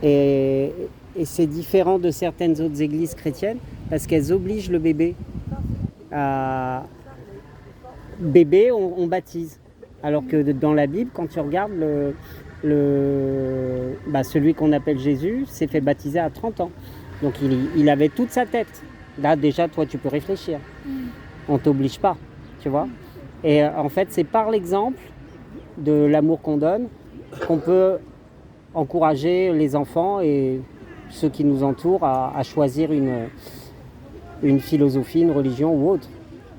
Et, et c'est différent de certaines autres églises chrétiennes parce qu'elles obligent le bébé à... Bébé, on baptise. Alors que dans la Bible, quand tu regardes celui qu'on appelle Jésus, s'est fait baptiser à 30 ans. Donc il avait toute sa tête. Là déjà, toi, tu peux réfléchir. On t'oblige pas, tu vois. Et en fait, c'est par l'exemple de l'amour qu'on donne qu'on peut encourager les enfants et ceux qui nous entourent à choisir une philosophie, une religion ou autre.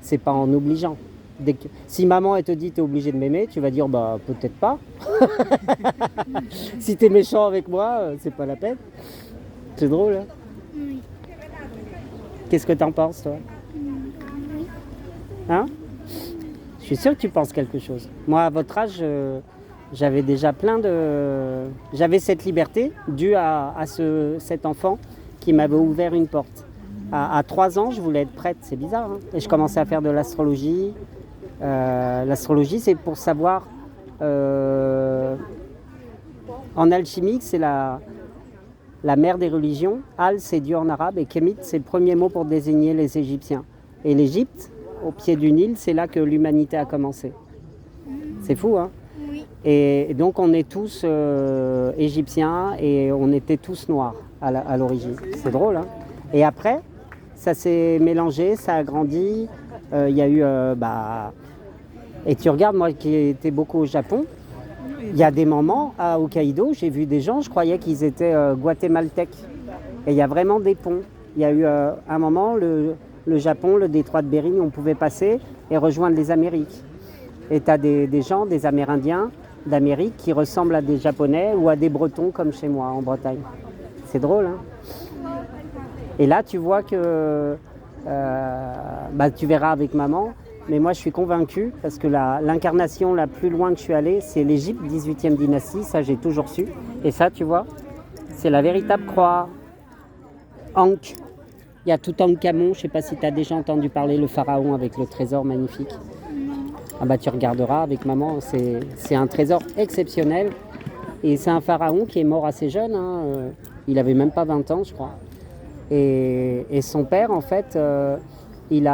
C'est pas en obligeant. Si maman elle te dit t'es obligé de m'aimer, tu vas dire bah peut-être pas. Si t'es méchant avec moi, c'est pas la peine. C'est drôle, hein? Oui. Qu'est-ce que t'en penses, toi? Oui. Hein? Je suis sûr que tu penses quelque chose. Moi, à votre âge, j'avais déjà j'avais cette liberté due à cet enfant qui m'avait ouvert une porte. À 3 ans, je voulais être prêtre, c'est bizarre, hein? Et je commençais à faire de l'astrologie. L'astrologie, c'est pour savoir... en alchimie, c'est la mère des religions. Al, c'est Dieu en arabe, et Kémit, c'est le premier mot pour désigner les Égyptiens. Et l'Égypte, au pied du Nil, c'est là que l'humanité a commencé. C'est fou, hein? Oui. Et donc, on est tous égyptiens et on était tous noirs à l'origine. C'est drôle, hein? Et après, ça s'est mélangé, ça a grandi. Il y a eu... Et tu regardes, moi qui étais beaucoup au Japon, il y a des moments à Hokkaido, j'ai vu des gens, je croyais qu'ils étaient guatémaltèques. Et il y a vraiment des ponts. Il y a eu un moment, le Japon, le détroit de Bering, on pouvait passer et rejoindre les Amériques. Et tu as des gens, des Amérindiens d'Amérique qui ressemblent à des Japonais ou à des Bretons comme chez moi en Bretagne. C'est drôle, hein? Et là, tu vois que... tu verras avec maman. Mais moi, je suis convaincu parce que l'incarnation la plus loin que je suis allé, c'est l'Égypte, 18e dynastie. Ça, j'ai toujours su. Et ça, tu vois, c'est la véritable croix. Ankh. Il y a Toutankhamon. Je ne sais pas si tu as déjà entendu parler, le pharaon avec le trésor magnifique. Ah bah, tu regarderas avec maman. C'est un trésor exceptionnel. Et c'est un pharaon qui est mort assez jeune. Hein. Il avait même pas 20 ans, je crois. Et son père, en fait, il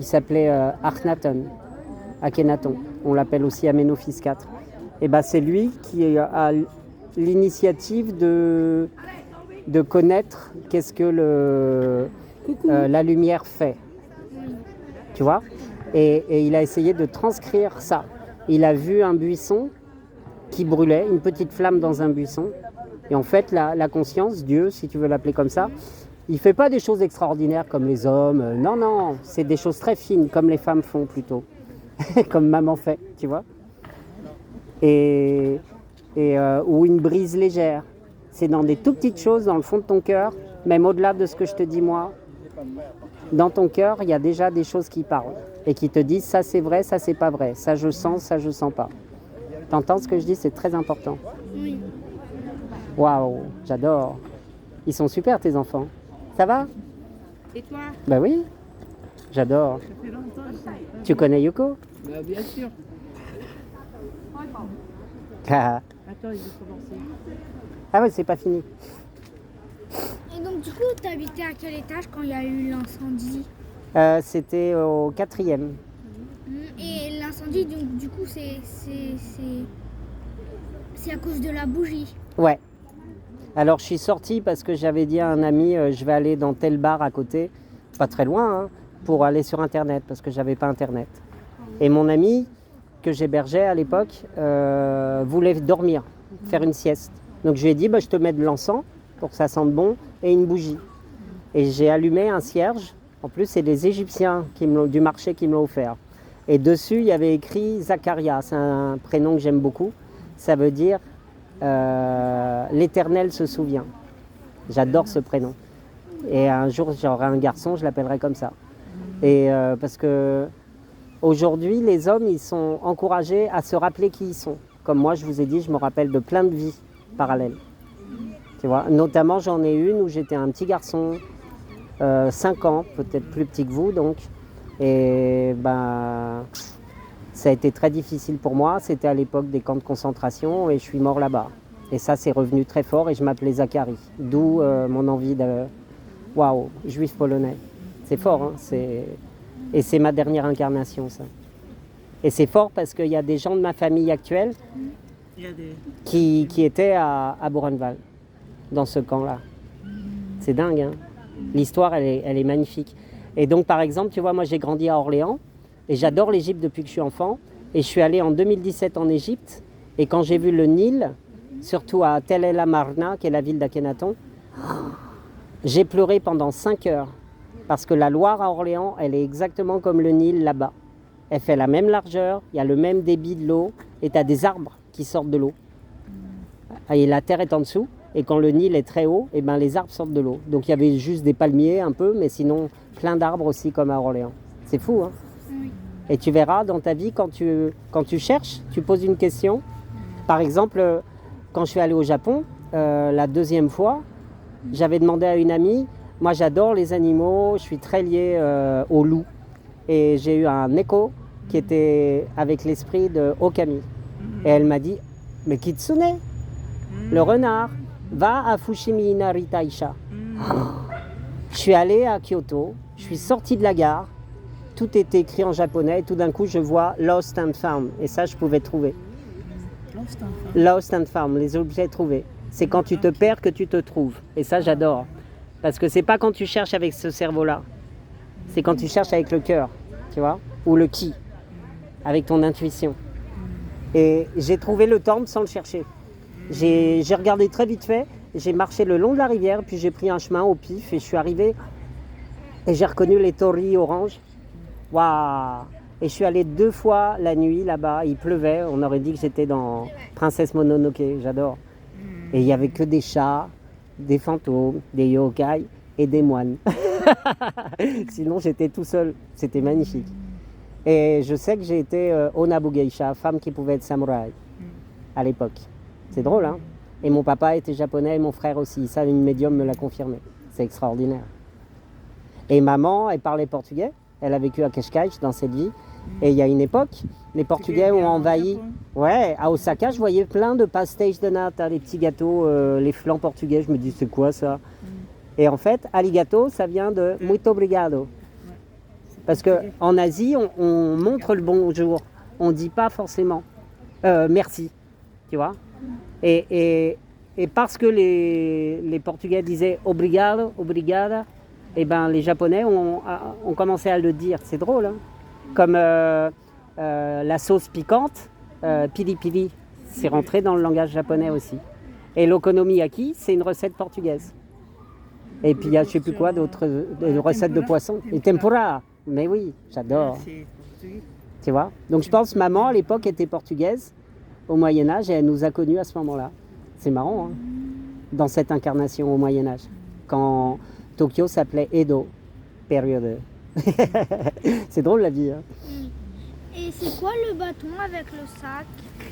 s'appelait Akhenaton. On l'appelle aussi Amenophis IV. Et c'est lui qui a l'initiative de connaître qu'est-ce que la lumière fait. Tu vois? Et il a essayé de transcrire ça. Il a vu un buisson qui brûlait, une petite flamme dans un buisson. Et en fait, la conscience, Dieu, si tu veux l'appeler comme ça, il ne fait pas des choses extraordinaires comme les hommes. Non, c'est des choses très fines, comme les femmes font plutôt. Comme maman fait, tu vois. Ou une brise légère. C'est dans des tout petites choses, dans le fond de ton cœur, même au-delà de ce que je te dis moi. Dans ton cœur, il y a déjà des choses qui parlent et qui te disent ça c'est vrai, ça c'est pas vrai. Ça je sens, ça je sens pas. T'entends ce que je dis? C'est très important. Oui. Waouh, j'adore. Ils sont super tes enfants. Ça va? Et toi? Bah oui, j'adore. Ça fait longtemps que je sais pas. Tu connais Yuko? Bah, bien sûr. Ah Attends, il veut commencer. ouais, c'est pas fini. Et donc, du coup, t'habitais à quel étage quand il y a eu l'incendie? C'était au 4e. Et l'incendie, donc, du coup, c'est à cause de la bougie. Ouais. Alors je suis sorti parce que j'avais dit à un ami je vais aller dans tel bar à côté, pas très loin, hein, pour aller sur internet parce que j'avais pas internet. Et mon ami que j'hébergeais à l'époque voulait dormir, faire une sieste. Donc je lui ai dit je te mets de l'encens pour que ça sente bon et une bougie. Et j'ai allumé un cierge. En plus c'est des Égyptiens du marché qui me l'ont offert. Et dessus il y avait écrit Zacharia, c'est un prénom que j'aime beaucoup. Ça veut dire l'Éternel se souvient. J'adore ce prénom. Et un jour, j'aurai un garçon, je l'appellerai comme ça. Et parce que aujourd'hui, les hommes, ils sont encouragés à se rappeler qui ils sont. Comme moi, je vous ai dit, je me rappelle de plein de vies parallèles. Tu vois, notamment, j'en ai une où j'étais un petit garçon, 5 ans, peut-être plus petit que vous, donc. Et ça a été très difficile pour moi. C'était à l'époque des camps de concentration et je suis mort là-bas. Et ça, c'est revenu très fort et je m'appelais Zacharie. D'où mon envie de... Waouh, juif polonais. C'est fort, hein, et c'est ma dernière incarnation, ça. Et c'est fort parce qu'il y a des gens de ma famille actuelle qui étaient à Buchenwald, dans ce camp-là. C'est dingue, hein. L'histoire, elle est magnifique. Et donc, par exemple, tu vois, moi, j'ai grandi à Orléans et j'adore l'Égypte depuis que je suis enfant. Et je suis allé en 2017 en Égypte. Et quand j'ai vu le Nil, surtout à Tel El Amarna, qui est la ville d'Akhenaton, j'ai pleuré pendant 5 heures. Parce que la Loire à Orléans, elle est exactement comme le Nil là-bas. Elle fait la même largeur, il y a le même débit de l'eau, et tu as des arbres qui sortent de l'eau. Et la terre est en dessous, et quand le Nil est très haut, et ben les arbres sortent de l'eau. Donc il y avait juste des palmiers un peu, mais sinon plein d'arbres aussi comme à Orléans. C'est fou, hein? Oui. Et tu verras dans ta vie, quand tu cherches, tu poses une question. Par exemple, quand je suis allé au Japon, la deuxième fois, j'avais demandé à une amie, moi j'adore les animaux, je suis très lié au loup. Et j'ai eu un écho qui était avec l'esprit de Okami. Et elle m'a dit, mais Kitsune, le renard, va à Fushimi Inari Taisha. Je suis allé à Kyoto, je suis sorti de la gare, tout était écrit en japonais et tout d'un coup je vois Lost and Found. Et ça je pouvais trouver. Lost and Found, les objets trouvés. C'est quand tu te perds que tu te trouves. Et ça j'adore. Parce que c'est pas quand tu cherches avec ce cerveau-là. C'est quand tu cherches avec le cœur, tu vois, ou le qui, avec ton intuition. Et j'ai trouvé le temple sans le chercher. J'ai regardé très vite fait, j'ai marché le long de la rivière, puis j'ai pris un chemin au pif et je suis arrivé et j'ai reconnu les torii oranges. Waouh! Et je suis allé 2 fois la nuit là-bas, il pleuvait, on aurait dit que j'étais dans Princesse Mononoke, j'adore. Et il n'y avait que des chats, des fantômes, des yokai et des moines. Sinon j'étais tout seul, c'était magnifique. Et je sais que j'ai été Onabu Geisha, femme qui pouvait être samouraï à l'époque. C'est drôle, hein? Et mon papa était japonais et mon frère aussi, ça une médium me l'a confirmé. C'est extraordinaire. Et maman, elle parlait portugais, elle a vécu à Cascais dans cette vie. Et il y a une époque, les Portugais ont envahi. Ouais, à Osaka, je voyais plein de pastéis de nata, les petits gâteaux, les flancs portugais. Je me dis, c'est quoi ça? Et en fait, arigato, ça vient de muito obrigado. Parce qu'en Asie, on montre le bonjour. On ne dit pas forcément merci, tu vois. Et parce que les Portugais disaient obrigado, obrigada, et ben les Japonais ont commencé à le dire. C'est drôle, hein? Comme la sauce piquante, pili pili, c'est rentré dans le langage japonais aussi. Et l'okonomiyaki, c'est une recette portugaise. Et puis il y a je ne sais plus quoi d'autres recettes de poisson. Et tempura, mais oui, j'adore. Tu vois? Donc je pense maman à l'époque était portugaise au Moyen-Âge et elle nous a connus à ce moment-là. C'est marrant, hein? Dans cette incarnation au Moyen-Âge. Quand Tokyo s'appelait Edo, période. C'est drôle la vie, hein? Et c'est quoi le bâton avec le sac?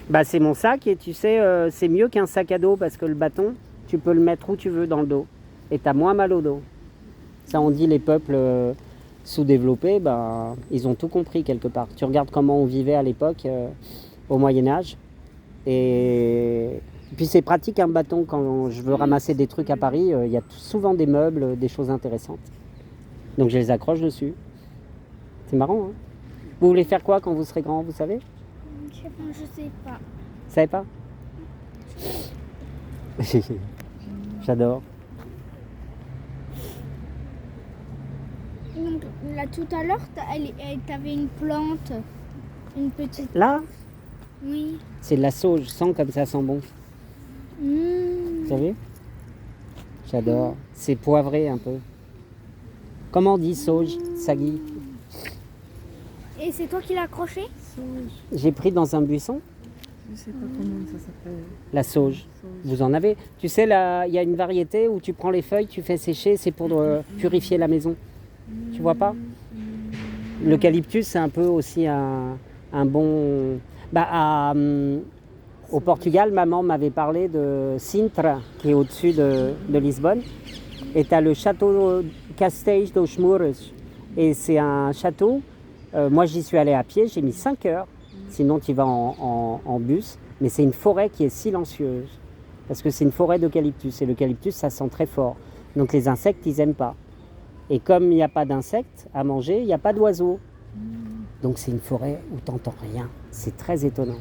Bah c'est mon sac et tu sais, c'est mieux qu'un sac à dos parce que le bâton, tu peux le mettre où tu veux dans le dos. Et tu as moins mal au dos. Ça on dit les peuples sous-développés, bah, ils ont tout compris quelque part. Tu regardes comment on vivait à l'époque, au Moyen-Âge. Et puis c'est pratique un bâton quand je veux ramasser des trucs à Paris, il y a souvent des meubles, des choses intéressantes. Donc je les accroche dessus. C'est marrant, hein? Vous voulez faire quoi quand vous serez grand, vous savez? Je sais pas. Vous savez pas? J'adore. Donc là tout à l'heure, t'avais une plante, une petite. Là, Oui. c'est de la sauge, sens comme ça sent bon. Vous savez? J'adore. C'est poivré un peu. Comment on dit sauge, Sagi? Et c'est toi qui l'as accroché? J'ai pris dans un buisson Je sais pas comment ça s'appelle. la sauge. Vous en avez? Tu sais, là, il y a une variété où tu prends les feuilles, tu fais sécher, c'est pour purifier la maison. Tu vois pas? L'eucalyptus, c'est un peu aussi un bon... Bah, au Portugal, maman m'avait parlé de Sintra, qui est au-dessus de Lisbonne. Et tu as le château Castéis dos Mouros. Et c'est un château, moi j'y suis allée à pied, j'ai mis 5 heures. Sinon tu vas en bus. Mais c'est une forêt qui est silencieuse. Parce que c'est une forêt d'eucalyptus. Et l'eucalyptus, ça sent très fort. Donc les insectes, ils n'aiment pas. Et comme il n'y a pas d'insectes à manger, il n'y a pas d'oiseaux. Donc c'est une forêt où tu n'entends rien. C'est très étonnant.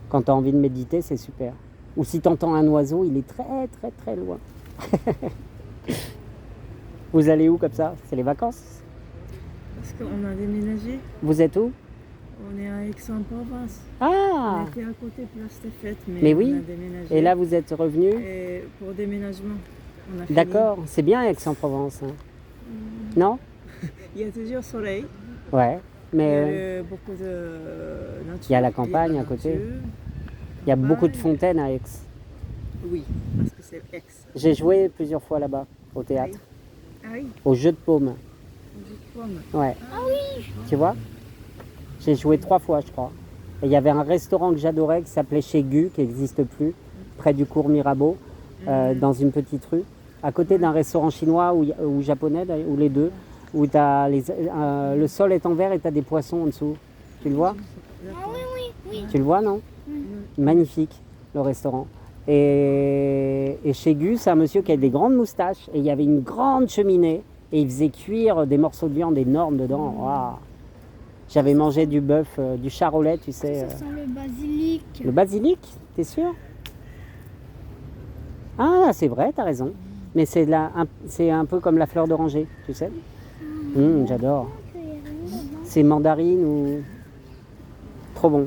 Quand tu as envie de méditer, c'est super. Ou si tu entends un oiseau, il est très très très loin. Vous allez où comme ça? C'est les vacances? Parce qu'on a déménagé. Vous êtes où? On est à Aix-en-Provence. Ah! On était à côté Place des Fêtes, Mais oui. on a déménagé. Et là, vous êtes revenu? Et pour déménagement, on a fini. D'accord, c'est bien Aix-en-Provence. Hein. Non? Il y a toujours soleil. Ouais, Il y a mais beaucoup de nature. il y a la campagne à côté. nature. il y a beaucoup de campagne. fontaines à Aix. Oui, parce que c'est Aix. J'ai joué plusieurs fois là-bas, au théâtre, Ah oui, au jeu de paume. je pomme. Ouais. Tu vois? J'ai joué 3 fois, je crois. Et il y avait un restaurant que j'adorais qui s'appelait Chez Gu, qui n'existe plus, près du cours Mirabeau, dans une petite rue, à côté d'un restaurant chinois ou japonais, ou les deux, où le sol est en verre et tu as des poissons en dessous. Tu le vois? Ah oui. Tu le vois, non? Magnifique, le restaurant. Et chez Gu, c'est un monsieur qui a des grandes moustaches et il y avait une grande cheminée et il faisait cuire des morceaux de viande énormes dedans. Waouh. J'avais mangé du bœuf, du charolais, tu sais. Ça sent le basilic. Le basilic, t'es sûr? Ah, c'est vrai, t'as raison. Mais c'est un peu comme la fleur d'oranger, tu sais. J'adore. C'est mandarine ou... Trop bon.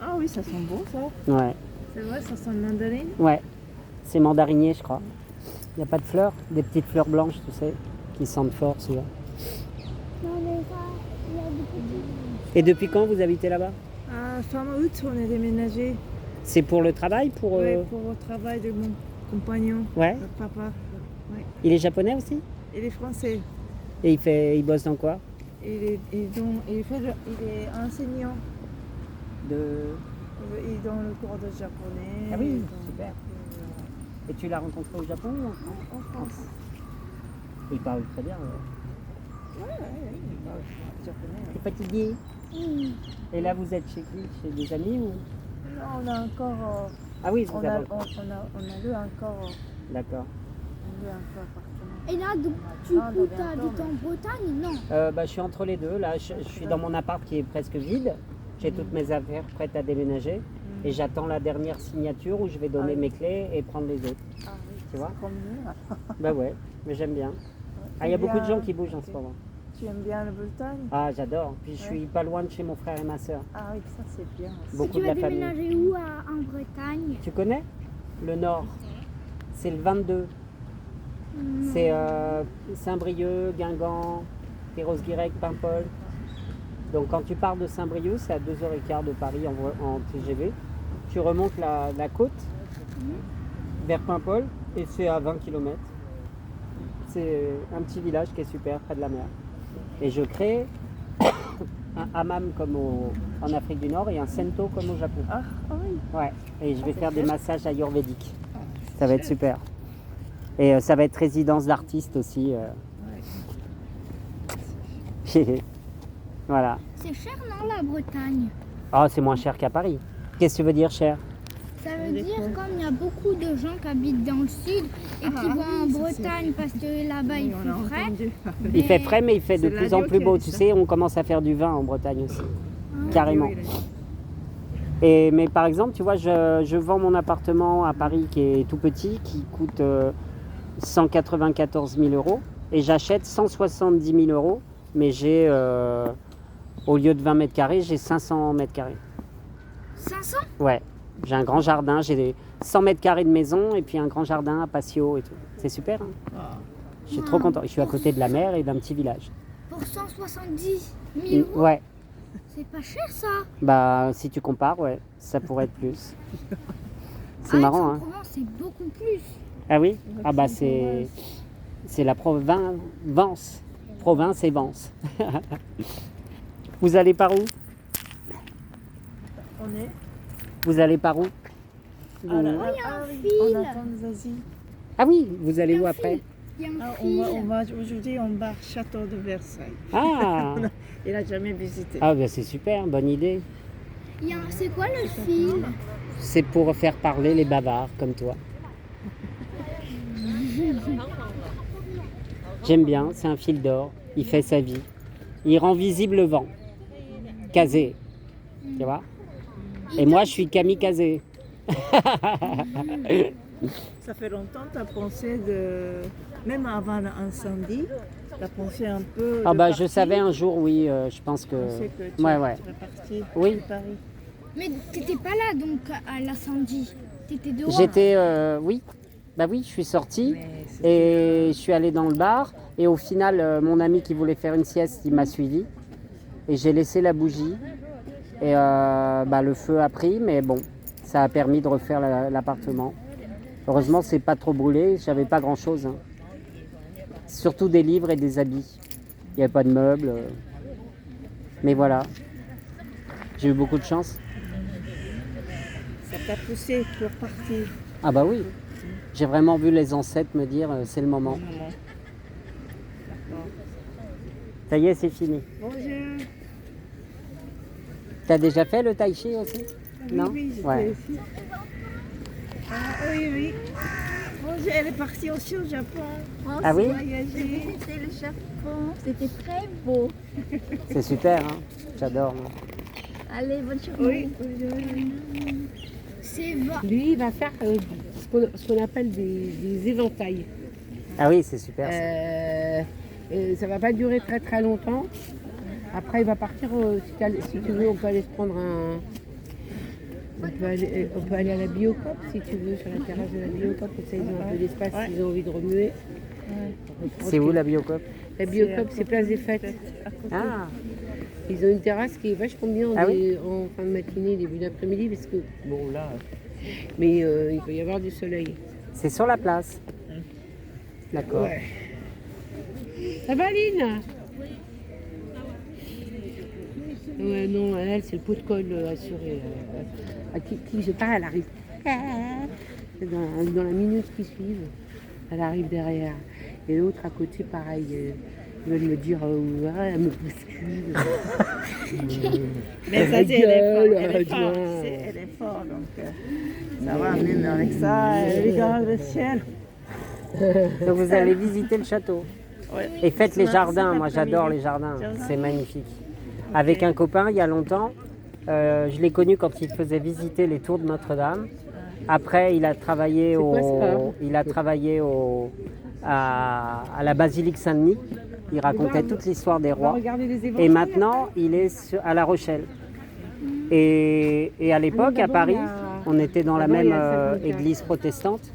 Ah oui, ça sent bon ça. Ouais, C'est vrai, ça sent le mandarine. ouais. C'est mandarinier, je crois. Il n'y a pas de fleurs? Des petites fleurs blanches, tu sais, qui sentent fort, celui-là. Non, mais ça, il y a des petits. Et depuis quand vous habitez là-bas? Fin août, on est déménagé. C'est pour le travail? Pour, Ouais, pour le travail de mon compagnon, Ouais. le papa. Il est japonais aussi? Il est français. Et il bosse dans quoi? Il est enseignant. De... Il est dans le cours de japonais. Ah oui, donc, super. Et tu l'as rencontré au Japon ou en France? En France. Il parle très bien. Ouais, il parle japonais. T'es fatigué? Et là, vous êtes chez qui? Chez des amis ou... Non, on a encore. Ah oui, vous On avez a encore. lu encore. D'accord. Et là, donc, du Ah, coup, bah, tu habites bientôt, en Bretagne? Non. Je suis entre les deux. Là, je suis dans mon appart qui est presque vide. J'ai toutes mes affaires prêtes à déménager. Et j'attends la dernière signature où je vais donner Ah oui. mes clés et prendre les autres. Ah oui, Tu vois? comme nous, là. Bah ouais, mais j'aime bien. Ah, il y a beaucoup de gens qui bougent en ce moment. Tu aimes bien le Bretagne? Ah, j'adore. Puis je suis pas loin de chez mon frère et ma soeur. Ah oui, ça c'est bien. Beaucoup Tu de vas la famille. déménager où en Bretagne? Tu connais le Nord? C'est le 22. C'est Saint-Brieuc, Guingamp, Perros-Guirec, Paimpol. Donc quand tu pars de Saint-Brieuc, c'est à 2h15 de Paris en TGV. Tu remontes la côte vers Paimpol et c'est à 20 km. C'est un petit village qui est super près de la mer. Et je crée un hammam comme en Afrique du Nord et un sento comme au Japon. Ah oui. Ouais, et je vais faire des massages ayurvédiques. Ça va être super. Et ça va être résidence d'artiste aussi. Voilà. C'est cher, non, la Bretagne? Oh, c'est moins cher qu'à Paris. Qu'est-ce que tu veux dire cher? Ça veut dire comme il y a beaucoup de gens qui habitent dans le sud et qui vont en Bretagne parce que là-bas il fait frais. Il fait frais, mais il fait de C'est plus en l'agneau plus qui a beau. dit Tu ça. sais, on commence à faire du vin en Bretagne aussi. Carrément. Mais par exemple, tu vois, je vends mon appartement à Paris qui est tout petit, qui coûte 194 000 euros. Et j'achète 170 000 euros. Mais j'ai, au lieu de 20 mètres carrés, j'ai 500 mètres carrés. 500? Ouais, j'ai un grand jardin, j'ai 100 mètres carrés de maison et puis un grand jardin à patio et tout. C'est super, hein. Je suis trop content. Je suis à côté de la mer et d'un petit village. Pour 170 000 euros? Ouais, C'est pas cher ça. bah si tu compares, ouais, ça pourrait être plus. C'est marrant, hein. Aix-en-Provence, c'est beaucoup plus. Ah oui? Ah bah c'est la province. Province et Vence. Vous allez par où? Vous allez par où? Ah là là, il y a un oui, fil. on attend vas-y. Ah oui, vous allez Il y a où un après? fil. Il y a un Ah, fil. aujourd'hui on va au château de Versailles. Ah, Il a jamais visité. ah bah c'est super, bonne idée. C'est quoi le fil? C'est pour faire parler les bavards comme toi. J'aime bien, c'est un fil d'or. Il fait sa vie. Il rend visible le vent. Casé. Tu vois? Et moi, je suis kamikaze. Ça fait longtemps que tu as pensé de. Même avant l'incendie, tu as pensé un peu. Ah de bah, je partir. savais un jour, oui, je pense que... Tu sais que tu Ouais, serais ouais. parti Oui. de Paris. Mais t'étais pas là donc à l'incendie. T'étais dehors. J'étais... oui. Bah oui, je suis sortie et je suis allé dans le bar. Et au final, mon ami qui voulait faire une sieste, il m'a suivi. Et j'ai laissé la bougie. Et bah, le feu a pris, mais bon, ça a permis de refaire l'appartement. Heureusement, c'est pas trop brûlé. J'avais pas grand-chose. Hein. Surtout des livres et des habits. Il n'y avait pas de meubles. Mais voilà. J'ai eu beaucoup de chance. Ça t'a poussé pour partir. Ah bah oui. J'ai vraiment vu les ancêtres me dire c'est le moment. D'accord. Ça y est, c'est fini. Bonjour. T'as déjà fait le tai chi aussi? Non? Oui, j'étais Ouais. ici. Ah oui, oui. Bonjour, elle est partie aussi au Japon. Ah oui? Voyager. C'était le Japon. C'était très beau. C'est super, hein? J'adore. Moi. Allez, bonne journée. Oui. C'est va. Lui, il va faire ce qu'on appelle des éventails. Ah oui, c'est super. Ça. Ça va pas durer très très longtemps. Après, il va partir, si tu veux, on peut aller se prendre un... On peut aller à la Biocop, si tu veux, sur la terrasse de la Biocop. Comme ça, ils ont un peu d'espace, Ouais. s'ils ont envie de remuer. C'est où la Biocop? La Biocop, c'est Place des Fêtes. Ah, Ils ont une terrasse qui est vachement bien Ah oui en fin de matinée, début d'après-midi, parce que, bon, là... Mais il peut y avoir du soleil. c'est sur la place. D'accord. Ouais. Ça va, Lynn? Ouais, non, elle, c'est le pot de colle assuré. À qui je parle, elle arrive. Dans la minute qui suit, elle arrive derrière. Et l'autre à côté, pareil. Ils veulent me dire, ouais, elle me bouscule. Mais ça, Elle c'est elle est gueule, forte. Elle est forte. Dieu. Elle est forte, donc ça va, même avec ça, elle regarde le ciel. Donc vous allez visiter le château. Ouais. Et faites les Cet jardins. Moi, après-midi. j'adore les jardins. Jardin. C'est magnifique. Avec un copain, il y a longtemps, je l'ai connu quand il faisait visiter les tours de Notre-Dame. Après, il a travaillé, C'est quoi, ça il a travaillé à la basilique Saint-Denis. Il racontait toute l'histoire des On va rois. regarder les Et éventails. maintenant, il est à La Rochelle. Et à l'époque, à d'abord, Paris, il y a- on était dans la d'abord, il même y a Saint-Nicolas. église protestante.